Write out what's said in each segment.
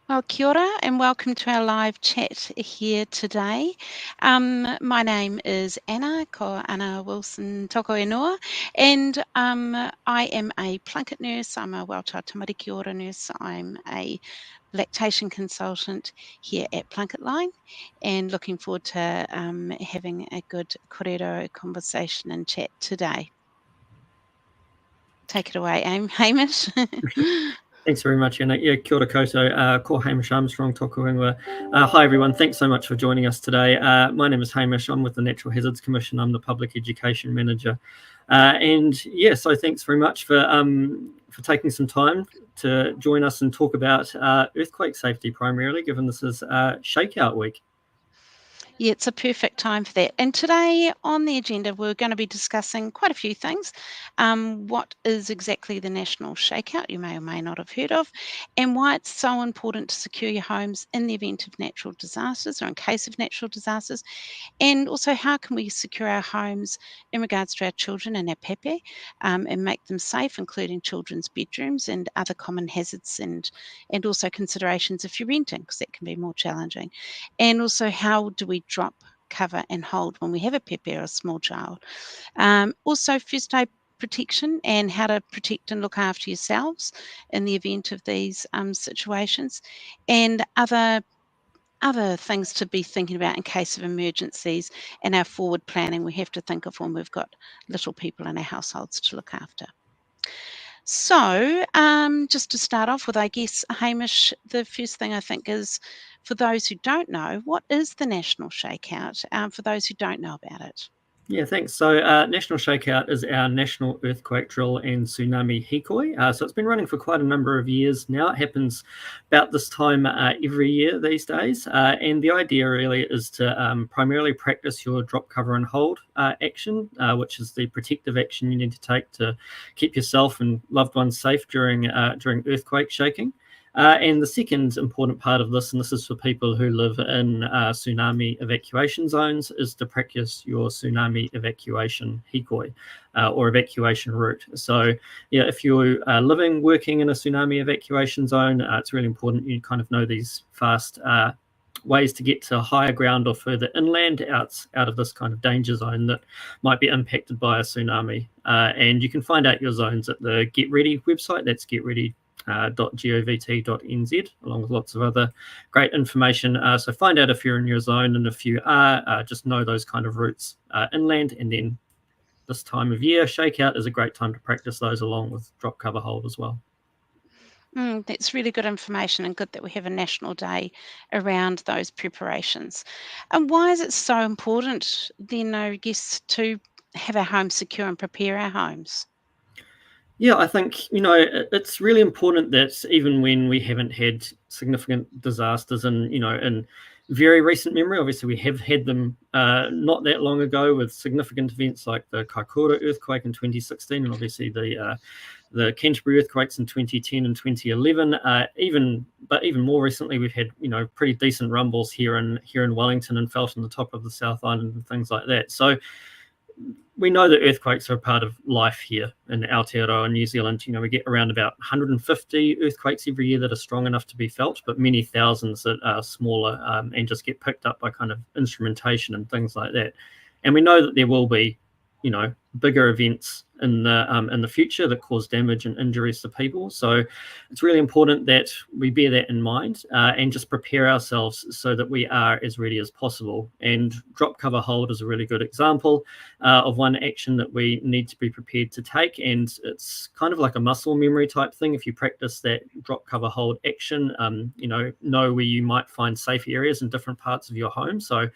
Well, kia ora and welcome to our live chat here today. My name is Anna, ko Anna Wilson toko ingoa, and I am a plunket nurse. I'm a Whānau tamariki ora nurse. I'm a lactation consultant here at Plunket Line, and looking forward to having a good kōrero conversation and chat today. Take it away, Hamish. Thanks very much, Anna. Yeah, kia ora koutou. Ko Hamish Armstrong, tōku ingoa. Hi, everyone. Thanks so much for joining us today. My name is Hamish. I'm with the Natural Hazards Commission. I'm the Public Education Manager. So thanks very much for taking some time to join us and talk about earthquake safety primarily, given this is Shakeout Week. Yeah, it's a perfect time for that. And today on the agenda, we're going to be discussing quite a few things. What is exactly the National Shakeout, you may or may not have heard of, and why it's so important to secure your homes in the event of natural disasters or in case of natural disasters. And also, how can we secure our homes in regards to our children and our pepe and make them safe, including children's bedrooms and other common hazards, and also considerations if you're renting, because that can be more challenging. And also, how do we drop, cover and hold when we have a pepe or a small child? Also, first aid protection and how to protect and look after yourselves in the event of these situations, and other things to be thinking about in case of emergencies, and our forward planning we have to think of when we've got little people in our households to look after. So just to start off with, I guess, Hamish, the first thing I think is, for those who don't know, what is the National Shakeout, for those who don't know about it? Yeah, thanks. So National Shakeout is our national earthquake drill and tsunami hikoi. So it's been running for quite a number of years now. It happens about this time every year these days. And the idea really is to primarily practice your drop, cover and hold action, which is the protective action you need to take to keep yourself and loved ones safe during earthquake shaking. And the second important part of this, and this is for people who live in tsunami evacuation zones, is to practice your tsunami evacuation hikoi or evacuation route. So, yeah, if you're working in a tsunami evacuation zone, it's really important you kind of know these fast ways to get to higher ground or further inland out of this kind of danger zone that might be impacted by a tsunami. And you can find out your zones at the Get Ready website. That's getready.govt.nz, along with lots of other great information. So find out if you're in your zone, and if you are, just know those kind of routes inland. And then this time of year, Shakeout is a great time to practice those along with drop, cover, hold as well. That's really good information, and good that we have a national day around those preparations. And why is it so important then, I guess, to have our homes secure and prepare our homes? Yeah, I think, it's really important that even when we haven't had significant disasters and, in very recent memory, obviously we have had them not that long ago with significant events like the Kaikoura earthquake in 2016, and obviously the Canterbury earthquakes in 2010 and 2011. Even more recently, we've had pretty decent rumbles here in Wellington and felt on the top of the South Island and things like that. So we know that earthquakes are a part of life here in Aotearoa, New Zealand. We get around about 150 earthquakes every year that are strong enough to be felt, but many thousands that are smaller and just get picked up by kind of instrumentation and things like that. And we know that there will be, bigger events in the future that cause damage and injuries to people. So it's really important that we bear that in mind and just prepare ourselves so that we are as ready as possible. And drop, cover, hold is a really good example of one action that we need to be prepared to take. And it's kind of like a muscle memory type thing. If you practice that drop, cover, hold action, know where you might find safe areas in different parts of your home. So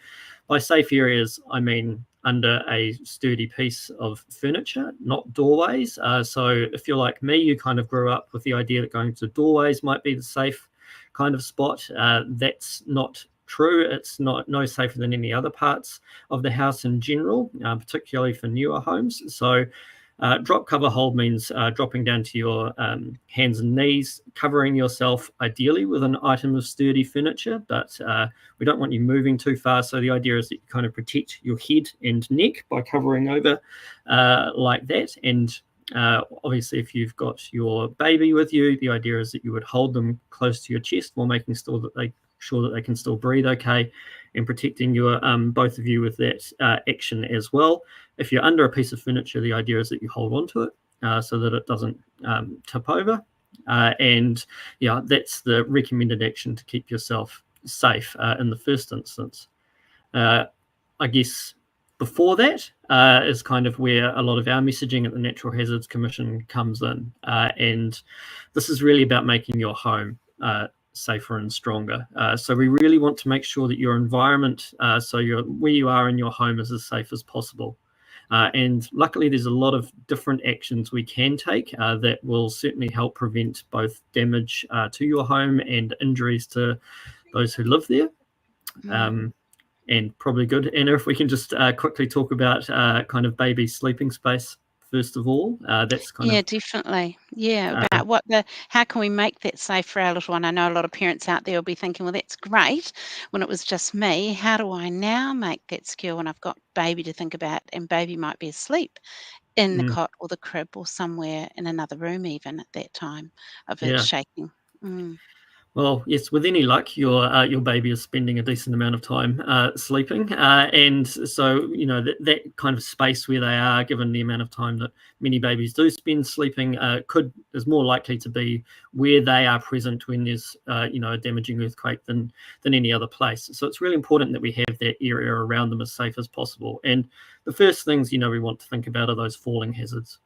by safe areas, I mean under a sturdy piece of furniture, not doorways. So if you're like me, you kind of grew up with the idea that going to doorways might be the safe kind of spot. That's not true. It's no safer than any other parts of the house in general, particularly for newer homes. So drop, cover, hold means dropping down to your hands and knees, covering yourself ideally with an item of sturdy furniture, but we don't want you moving too far. So the idea is that you kind of protect your head and neck by covering over like that. And Obviously, if you've got your baby with you, the idea is that you would hold them close to your chest while making sure that they can still breathe okay, and protecting your both of you with that action as well. If you're under a piece of furniture, the idea is that you hold onto it so that it doesn't tip over. And yeah, that's the recommended action to keep yourself safe in the first instance. I guess before that is kind of where a lot of our messaging at the Natural Hazards Commission comes in. And this is really about making your home safer and stronger. So we really want to make sure that your environment, where you are in your home, is as safe as possible. And luckily, there's a lot of different actions we can take that will certainly help prevent both damage to your home and injuries to those who live there. And probably good. And if we can just quickly talk about kind of baby sleeping space first of all, that's kind of definitely. About how can we make that safe for our little one? I know a lot of parents out there will be thinking, well, that's great when it was just me. How do I now make that secure when I've got baby to think about, and baby might be asleep in the cot or the crib or somewhere in another room even at that time of it shaking? Well, yes, with any luck, your baby is spending a decent amount of time sleeping, and so that kind of space where they are, given the amount of time that many babies do spend sleeping, is more likely to be where they are present when there's a damaging earthquake than any other place. So it's really important that we have that area around them as safe as possible. And the first things we want to think about are those falling hazards.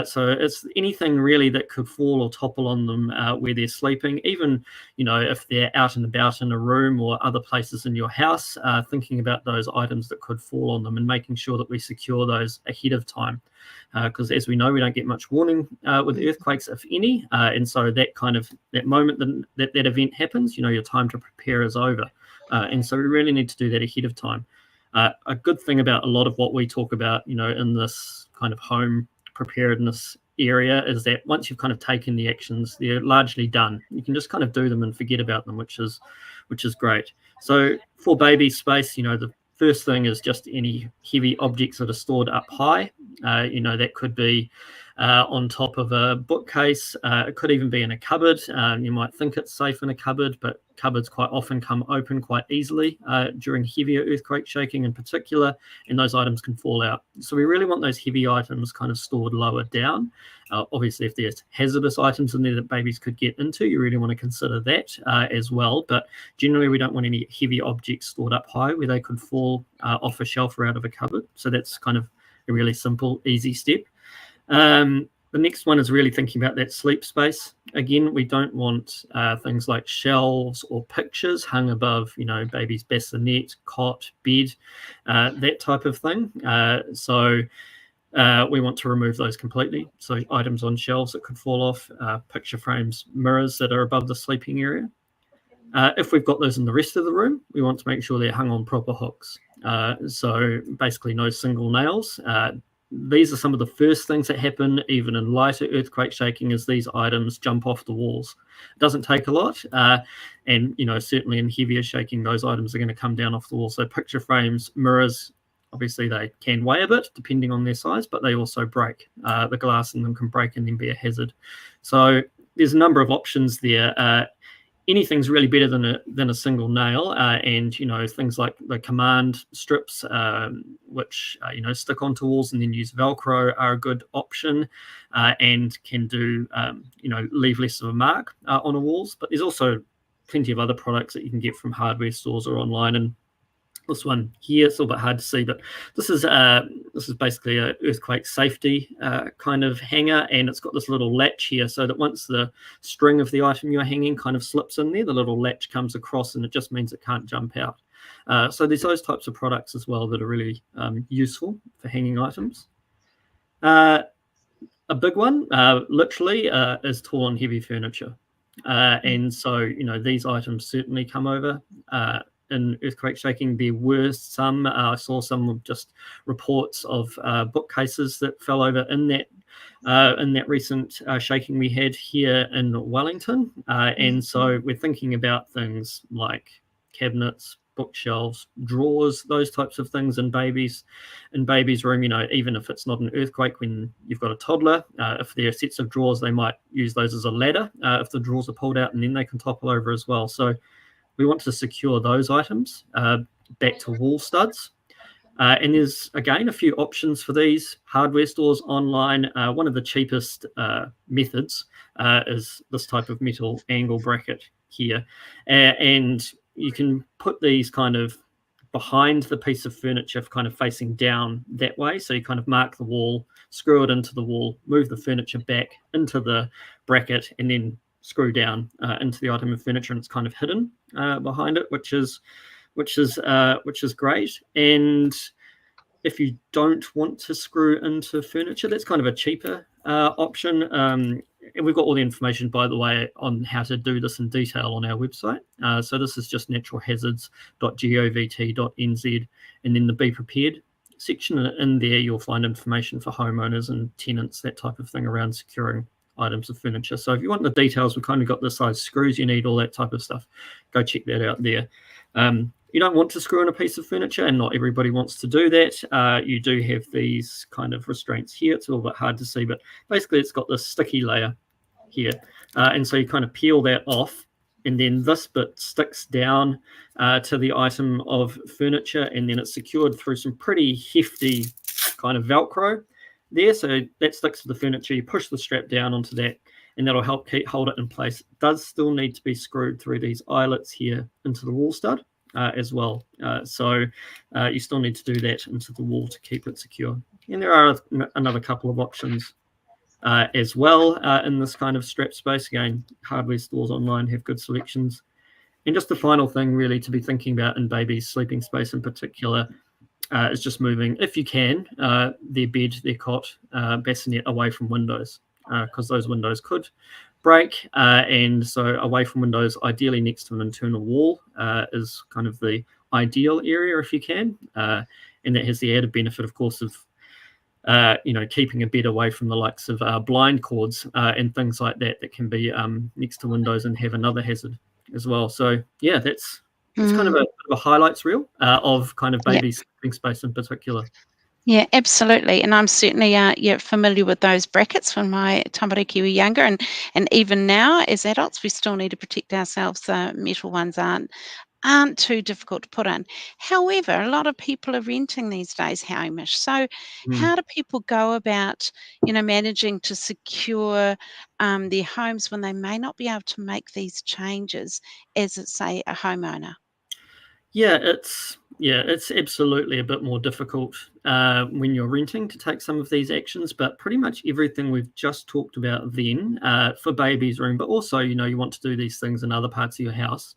So it's anything really that could fall or topple on them where they're sleeping, even if they're out and about in a room or other places in your house, thinking about those items that could fall on them and making sure that we secure those ahead of time. Because as we know, we don't get much warning with earthquakes, if any. And so that moment that event happens, your time to prepare is over. And so we really need to do that ahead of time. A good thing about a lot of what we talk about, in this kind of home preparedness area, is that once you've kind of taken the actions, they're largely done. You can just kind of do them and forget about them, which is great. So for baby space, the first thing is just any heavy objects that are stored up high. That could be on top of a bookcase. It could even be in a cupboard. You might think it's safe in a cupboard, but cupboards quite often come open quite easily during heavier earthquake shaking in particular, and those items can fall out. So we really want those heavy items kind of stored lower down. Obviously, if there's hazardous items in there that babies could get into, you really want to consider that as well. But generally, we don't want any heavy objects stored up high where they could fall off a shelf or out of a cupboard. So that's kind of a really simple, easy step. The next one is really thinking about that sleep space. Again, we don't want things like shelves or pictures hung above, baby's bassinet, cot, bed, that type of thing. So we want to remove those completely. So items on shelves that could fall off, picture frames, mirrors that are above the sleeping area. If we've got those in the rest of the room, we want to make sure they're hung on proper hooks. So basically no single nails. These are some of the first things that happen even in lighter earthquake shaking, as these items jump off the walls. It doesn't take a lot. And certainly in heavier shaking, those items are going to come down off the wall. So picture frames, mirrors, obviously they can weigh a bit depending on their size, but they also break. The glass in them can break and then be a hazard. So there's a number of options there. Anything's really better than a single nail, and things like the command strips, which stick onto walls and then use Velcro, are a good option, and can do leave less of a mark on the walls. But there's also plenty of other products that you can get from hardware stores or online, and this one here, it's a little bit hard to see, but this is basically a earthquake safety kind of hanger, and it's got this little latch here, so that once the string of the item you're hanging kind of slips in there, the little latch comes across, and it just means it can't jump out. So there's those types of products as well that are really useful for hanging items. A big one, literally, is tall and heavy furniture. And so, these items certainly come over in earthquake shaking. There were some, I saw some just reports of bookcases that fell over in that recent shaking we had here in Wellington. And so we're thinking about things like cabinets, bookshelves, drawers, those types of things in babies' room. Even if it's not an earthquake, when you've got a toddler, if there are sets of drawers, they might use those as a ladder if the drawers are pulled out, and then they can topple over as well. So we want to secure those items back to wall studs. And there's, again, a few options for these. Hardware stores, online. One of the cheapest methods is this type of metal angle bracket here. And you can put these kind of behind the piece of furniture, kind of facing down that way. So you kind of mark the wall, screw it into the wall, move the furniture back into the bracket, and then screw down into the item of furniture, and it's kind of hidden behind it, which is great. And if you don't want to screw into furniture, that's kind of a cheaper option. And we've got all the information, by the way, on how to do this in detail on our website. So this is just naturalhazards.govt.nz, and then the Be Prepared section. In there, you'll find information for homeowners and tenants, that type of thing, around securing items of furniture. So if you want the details, we've kind of got the size screws you need, all that type of stuff. Go check that out there. You don't want to screw in a piece of furniture, and not everybody wants to do that. You do have these kind of restraints here. It's a little bit hard to see, but basically it's got this sticky layer here. And so you kind of peel that off, and then this bit sticks down to the item of furniture, and then it's secured through some pretty hefty kind of Velcro there. So that sticks to the furniture. You push the strap down onto that, and that'll help hold it in place. It does still need to be screwed through these eyelets here into the wall stud as well. So you still need to do that into the wall to keep it secure. And there are another couple of options as well in this kind of strap space. Again, hardware stores online have good selections. And just the final thing really to be thinking about in babies' sleeping space in particular is just moving, if you can, their bed, their cot, bassinet away from windows, because those windows could break. And so away from windows, ideally next to an internal wall, is kind of the ideal area if you can. And that has the added benefit, of course, of keeping a bed away from the likes of blind cords and things like that can be next to windows and have another hazard as well. So yeah, that's kind of a highlights reel of kind of baby sleeping space in particular. Yeah, absolutely. And I'm certainly familiar with those brackets when my tamariki were younger. And even now, as adults, we still need to protect ourselves. The metal ones aren't too difficult to put in. However, a lot of people are renting these days, Hamish. So how do people go about, managing to secure their homes when they may not be able to make these changes as, say, a homeowner? Yeah, it's absolutely a bit more difficult when you're renting to take some of these actions, but pretty much everything we've just talked about then for baby's room, but also, you want to do these things in other parts of your house.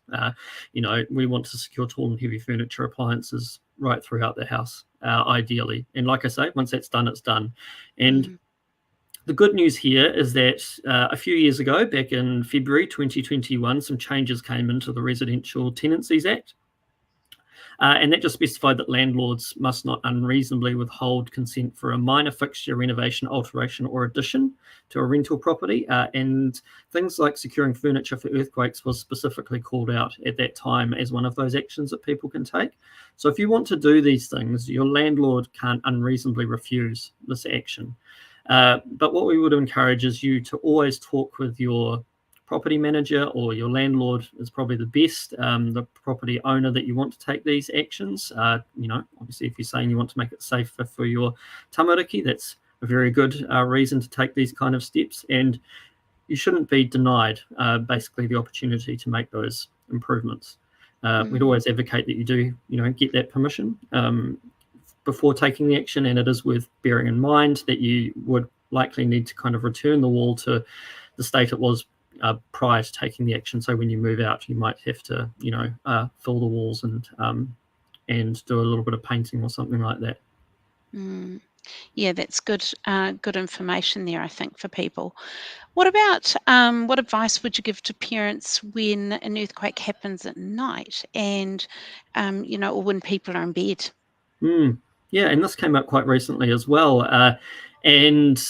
We want to secure tall and heavy furniture, appliances right throughout the house, ideally. And like I say, once that's done, it's done. And the good news here is that a few years ago, back in February 2021, some changes came into the Residential Tenancies Act. And that just specified that landlords must not unreasonably withhold consent for a minor fixture, renovation, alteration, or addition to a rental property. And things like securing furniture for earthquakes was specifically called out at that time as one of those actions that people can take. So if you want to do these things, your landlord can't unreasonably refuse this action. But what we would encourage is you to always talk with your property manager, or your landlord is probably the best, the property owner that you want to take these actions. Obviously, if you're saying you want to make it safer for your tamariki, that's a very good reason to take these kind of steps. And you shouldn't be denied basically the opportunity to make those improvements. We'd always advocate that you do, get that permission before taking the action. And it is worth bearing in mind that you would likely need to kind of return the wall to the state it was prior to taking the action. So when you move out, you might have to, fill the walls and do a little bit of painting or something like that. Yeah, that's good information there, I think, for people. What about what advice would you give to parents when an earthquake happens at night and, or when people are in bed? Yeah, and this came up quite recently as well. And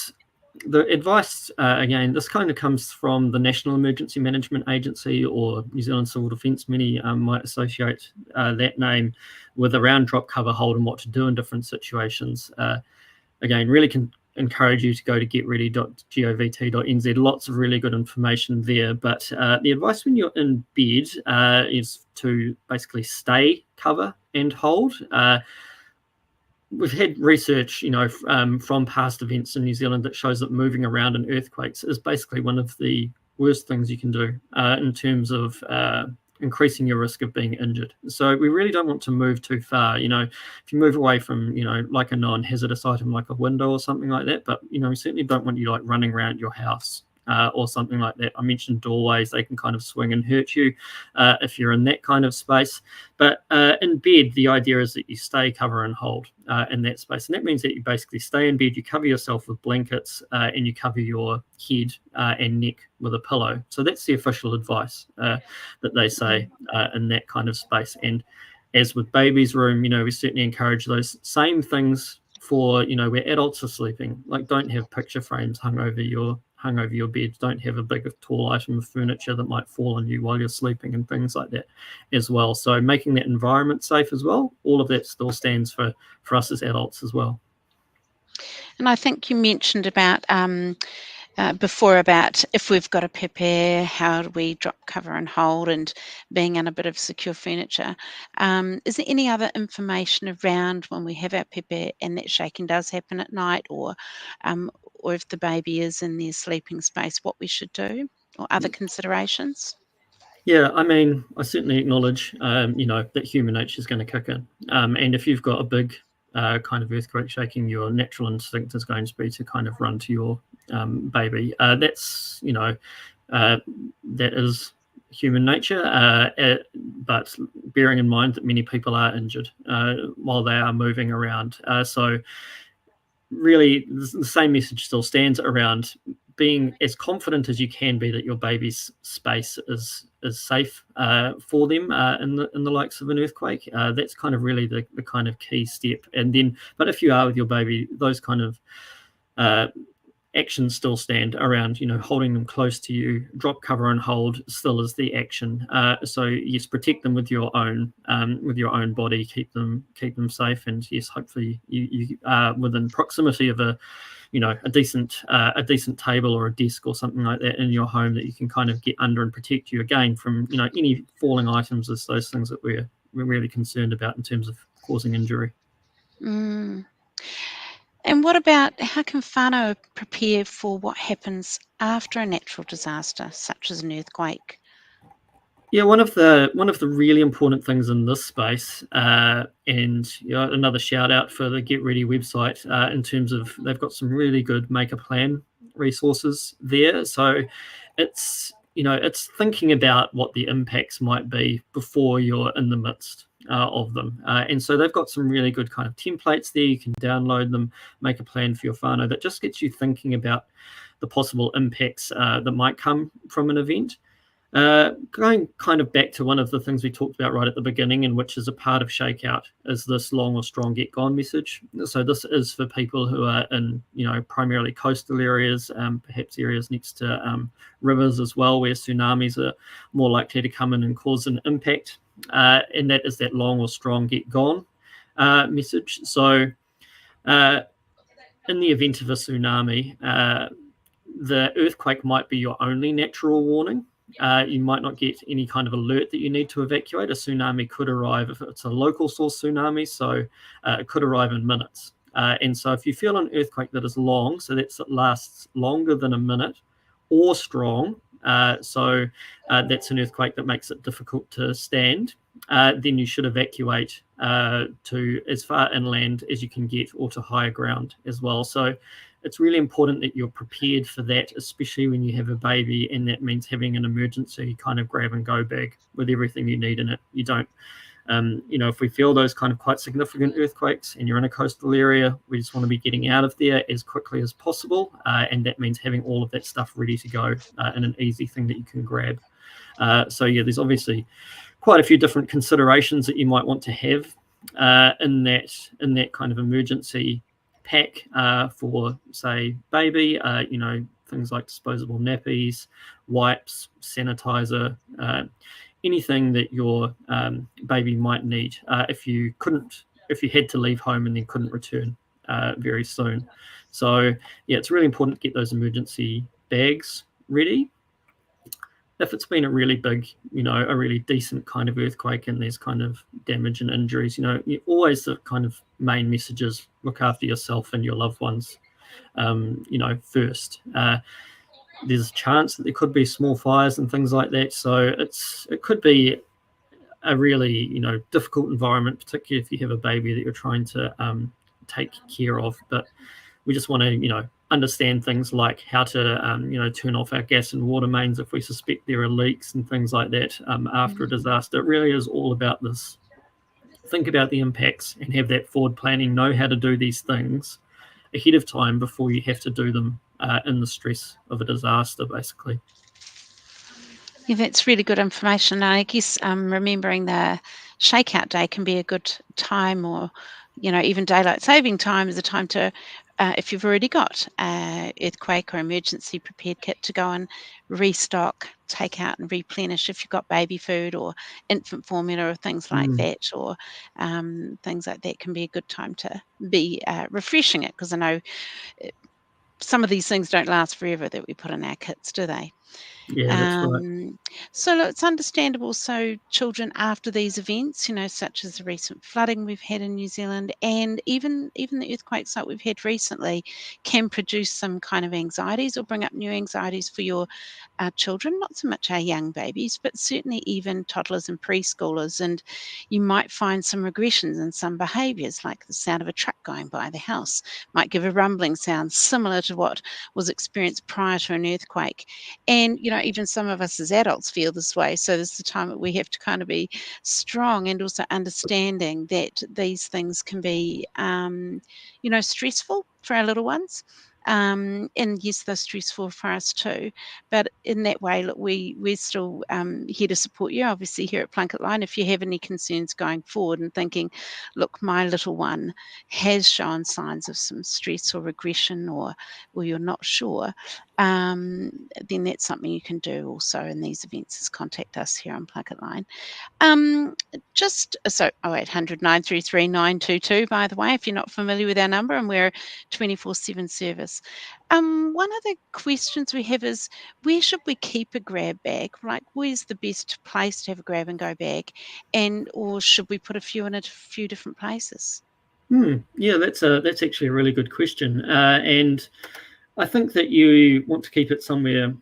The advice, again, this kind of comes from the National Emergency Management Agency or New Zealand Civil Defence. Many might associate that name with around drop, cover, hold, and what to do in different situations. Again, really can encourage you to go to getready.govt.nz. Lots of really good information there. But the advice when you're in bed is to basically stay, cover, and hold. We've had research, from past events in New Zealand that shows that moving around in earthquakes is basically one of the worst things you can do in terms of increasing your risk of being injured. So we really don't want to move too far. If you move away from, like a non-hazardous item like a window or something like that, but, we certainly don't want you like running around your house. Or something like that. I mentioned doorways, they can kind of swing and hurt you if you're in that kind of space. But in bed, the idea is that you stay, cover, and hold in that space. And that means that you basically stay in bed, you cover yourself with blankets, and you cover your head and neck with a pillow. So that's the official advice that they say in that kind of space. And as with baby's room, we certainly encourage those same things for, where adults are sleeping. Like, don't have picture frames hung over your bed. Don't have a big tall item of furniture that might fall on you while you're sleeping and things like that as well. So making that environment safe as well, all of that still stands for us as adults as well. And I think you mentioned about before about if we've got a pepe, how do we drop, cover and hold, and being in a bit of secure furniture. Is there any other information around when we have our pepe and that shaking does happen at night, or if the baby is in their sleeping space, what we should do, or other considerations? Yeah, I mean, I certainly acknowledge, that human nature is going to kick in. And if you've got a big kind of earthquake shaking, your natural instinct is going to be to kind of run to your baby. That's, that is human nature. But bearing in mind that many people are injured while they are moving around. So really, the same message still stands around being as confident as you can be that your baby's space is safe for them in the likes of an earthquake. That's kind of really the kind of key step. And then, but if you are with your baby, those kind of actions still stand around, holding them close to you. Drop, cover, and hold still is the action. So yes, protect them with your own body, keep them safe, and yes, hopefully you are within proximity of a decent table or a desk or something like that in your home that you can kind of get under and protect you again from any falling items. As those things that we're really concerned about in terms of causing injury. And what about how can whānau prepare for what happens after a natural disaster, such as an earthquake? Yeah, one of the really important things in this space, and another shout out for the Get Ready website in terms of they've got some really good make a plan resources there. So it's thinking about what the impacts might be before you're in the midst of them. And so they've got some really good kind of templates there. You can download them, make a plan for your whānau that just gets you thinking about the possible impacts that might come from an event. Going kind of back to one of the things we talked about right at the beginning, and which is a part of Shakeout, is this long or strong get gone message. So this is for people who are in, primarily coastal areas, perhaps areas next to rivers as well, where tsunamis are more likely to come in and cause an impact. And that is that long or strong get gone message. So in the event of a tsunami, the earthquake might be your only natural warning. You might not get any kind of alert that you need to evacuate. A tsunami could arrive if it's a local source tsunami, so it could arrive in minutes. And so if you feel an earthquake that is long, so that lasts longer than a minute, or strong, so that's an earthquake that makes it difficult to stand, then you should evacuate to as far inland as you can get, or to higher ground as well. So it's really important that you're prepared for that, especially when you have a baby, and that means having an emergency kind of grab and go bag with everything you need in it. You don't, if we feel those kind of quite significant earthquakes and you're in a coastal area, we just want to be getting out of there as quickly as possible. And that means having all of that stuff ready to go in an easy thing that you can grab. So yeah, there's obviously quite a few different considerations that you might want to have in that kind of emergency pack for, say, baby, things like disposable nappies, wipes, sanitizer, anything that your baby might need if you had to leave home and then couldn't return very soon. So yeah, it's really important to get those emergency bags ready. If it's been a really big, a really decent kind of earthquake and there's kind of damage and injuries, always the kind of main message is look after yourself and your loved ones, first. There's a chance that there could be small fires and things like that. So it could be a really, difficult environment, particularly if you have a baby that you're trying to take care of. But we just want to, understand things like how to, turn off our gas and water mains if we suspect there are leaks and things like that after a disaster. It really is all about this. Think about the impacts and have that forward planning, know how to do these things ahead of time before you have to do them in the stress of a disaster, basically. Yeah, that's really good information. I guess remembering the shakeout day can be a good time, or even daylight saving time is a time to, if you've already got earthquake or emergency prepared kit, to go and restock, take out and replenish if you've got baby food or infant formula or things like that, or things like that can be a good time to be refreshing it, because I know some of these things don't last forever that we put in our kits, do they? Yeah, that's right. So look, it's understandable. So children after these events, such as the recent flooding we've had in New Zealand, and even the earthquakes like we've had recently, can produce some kind of anxieties or bring up new anxieties for your children. Not so much our young babies, but certainly even toddlers and preschoolers. And you might find some regressions in some behaviours, like the sound of a truck going by the house might give a rumbling sound similar to what was experienced prior to an earthquake. And, even some of us as adults feel this way. So this is the time that we have to kind of be strong, and also understanding that these things can be, stressful for our little ones. And yes, they're stressful for us too. But in that way, look, we're still here to support you, obviously, here at Plunket Line. If you have any concerns going forward and thinking, look, my little one has shown signs of some stress or regression, or you're not sure, then that's something you can do also in these events, is contact us here on Plunket Line. Just so 0800 933 922, by the way, if you're not familiar with our number, and we're 24/7 service. One of the questions we have is, where should we keep a grab bag? Like, where's the best place to have a grab and go bag, or should we put a few in a few different places? Yeah, that's actually a really good question, and I think that you want to keep it somewhere,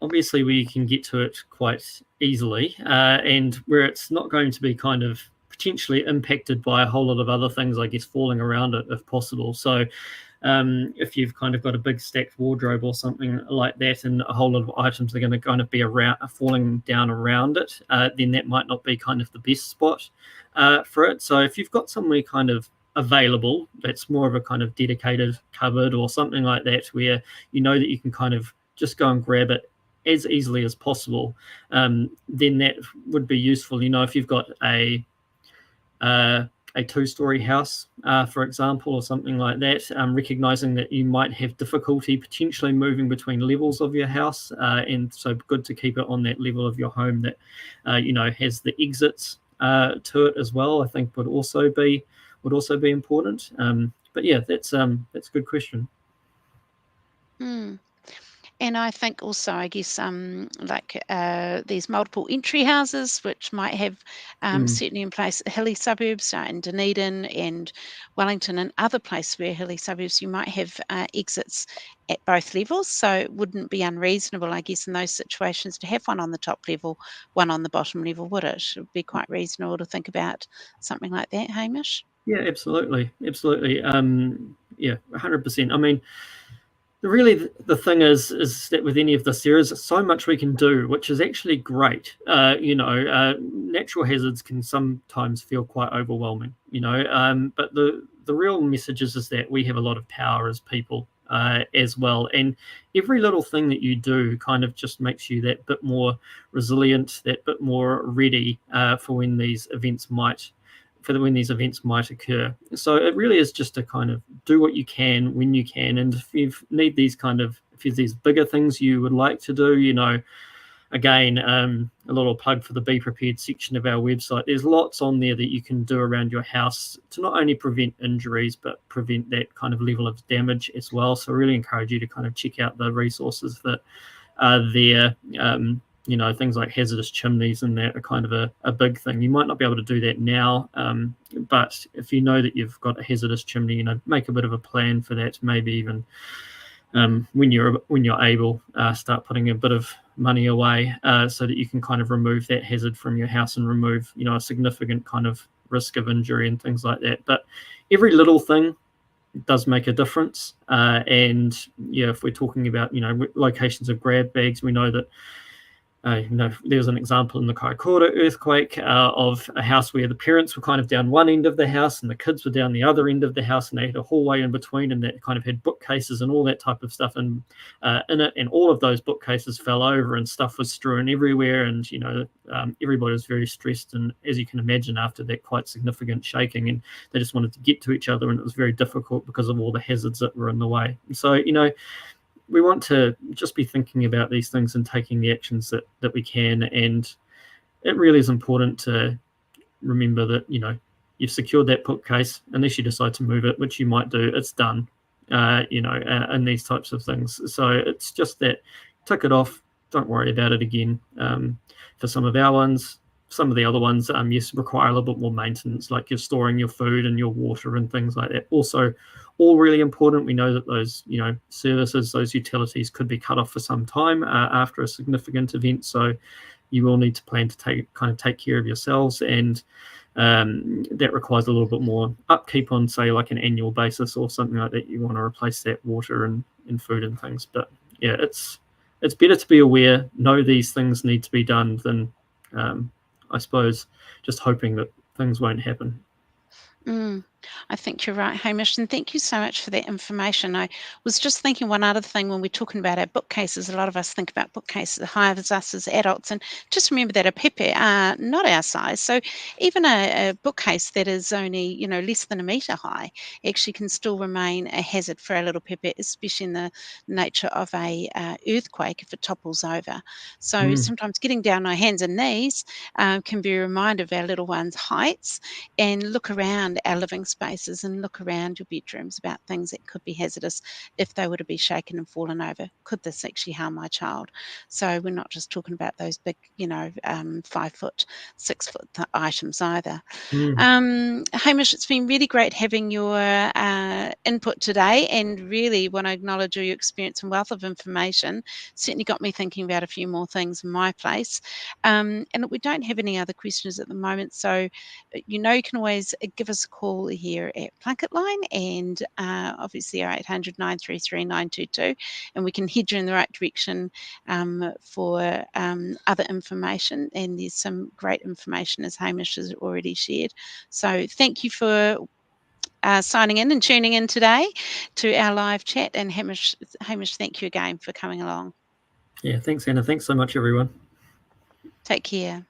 obviously where you can get to it quite easily, and where it's not going to be kind of potentially impacted by a whole lot of other things, I guess, falling around it if possible. So if you've kind of got a big stacked wardrobe or something like that, and a whole lot of items are going to kind of be around, falling down around it, then that might not be kind of the best spot for it. So if you've got somewhere kind of available that's more of a kind of dedicated cupboard or something like that, where you know that you can kind of just go and grab it as easily as possible, then that would be useful. If you've got a two-story house, for example, or something like that, recognizing that you might have difficulty potentially moving between levels of your house, and so good to keep it on that level of your home that has the exits to it as well, I think would also be important. But yeah, that's a good question. Mm. And I think also, I guess, these multiple entry houses, which might have certainly in place hilly suburbs in Dunedin and Wellington and other places where hilly suburbs, you might have exits at both levels. So it wouldn't be unreasonable, I guess, in those situations to have one on the top level, one on the bottom level, would it? It would be quite reasonable to think about something like that, Hamish? Yeah, absolutely. Yeah, 100%. I mean, really, the thing is that with any of this, there is so much we can do, which is actually great. Natural hazards can sometimes feel quite overwhelming, but the real message is that we have a lot of power as people as well, and every little thing that you do kind of just makes you that bit more resilient, that bit more ready for when these events might for when these events might occur. So it really is just to kind of do what you can when you can, and if you need these if there's these bigger things you would like to do, again, a little plug for the Be Prepared section of our website. There's lots on there that you can do around your house to not only prevent injuries, but prevent that kind of level of damage as well. So I really encourage you to kind of check out the resources that are there. Things like hazardous chimneys and that are kind of a big thing. You might not be able to do that now, but if you know that you've got a hazardous chimney, make a bit of a plan for that. Maybe even when you're able, start putting a bit of money away so that you can kind of remove that hazard from your house and remove a significant kind of risk of injury and things like that. But every little thing does make a difference, and if we're talking about locations of grab bags, we know that there was an example in the Kaikoura earthquake of a house where the parents were kind of down one end of the house and the kids were down the other end of the house, and they had a hallway in between, and that kind of had bookcases and all that type of stuff in it, and all of those bookcases fell over and stuff was strewn everywhere, and everybody was very stressed, and as you can imagine, after that quite significant shaking, and they just wanted to get to each other, and it was very difficult because of all the hazards that were in the way. So we want to just be thinking about these things and taking the actions that we can. And it really is important to remember that, you've secured that bookcase, unless you decide to move it, which you might do, it's done, and these types of things. So it's just that, tick it off, don't worry about it again. For some of our ones, some of the other ones, yes, require a little bit more maintenance, like you're storing your food and your water and things like that. Also, all really important. We know that those, services, those utilities could be cut off for some time after a significant event. So you will need to plan to take care of yourselves, and that requires a little bit more upkeep on, say, like an annual basis or something like that. You want to replace that water and food and things. But yeah, it's better to be aware, know these things need to be done, than I suppose just hoping that things won't happen. I think you're right, Hamish, and thank you so much for that information. I was just thinking one other thing when we're talking about our bookcases. A lot of us think about bookcases that hire us as adults, and just remember that a pepe are not our size. So even a bookcase that is only less than a metre high actually can still remain a hazard for our little pepe, especially in the nature of a earthquake if it topples over. So sometimes getting down on our hands and knees can be a reminder of our little ones' heights, and look around our living spaces and look around your bedrooms about things that could be hazardous if they were to be shaken and fallen over. Could this actually harm my child? So we're not just talking about those big, 5 foot, 6 foot items either. Hamish, it's been really great having your input today, and really want to acknowledge your experience and wealth of information. Certainly got me thinking about a few more things in my place. And we don't have any other questions at the moment, so you can always give us a call here at Plunket Line, and obviously our 800 933 922, and we can head you in the right direction for other information. And there's some great information, as Hamish has already shared. So thank you for signing in and tuning in today to our live chat. And Hamish, thank you again for coming along. Yeah, thanks, Anna. Thanks so much, everyone. Take care.